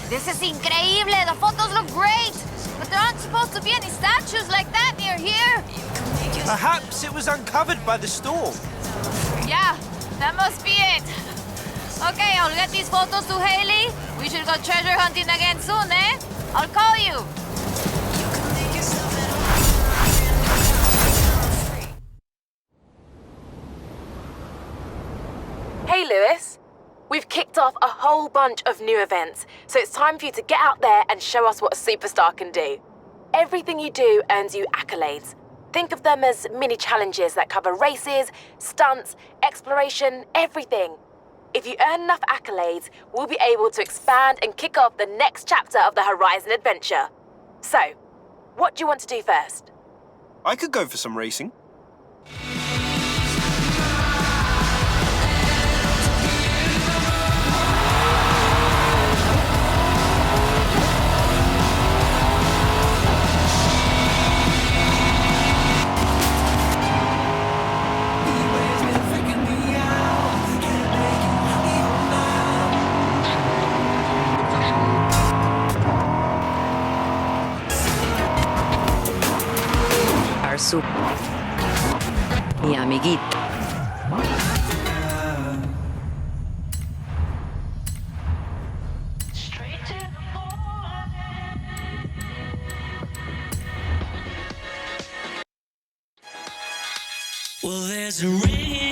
This is increíble. The photos look great. But there aren't supposed to be any statues like that near here. Perhaps it was uncovered by the storm. Yeah, that must be it. Okay, I'll get these photos to Haley. We should go treasure hunting again soon, eh? I'll call you. Hey, Lewis. We've kicked off a whole bunch of new events, so it's time for you to get out there and show us what a superstar can do. Everything you do earns you accolades. Think of them as mini challenges that cover races, stunts, exploration, everything. If you earn enough accolades, we'll be able to expand and kick off the next chapter of the Horizon adventure. So, what do you want to do first? I could go for some racing. Mi amiguito. Well, there's a ring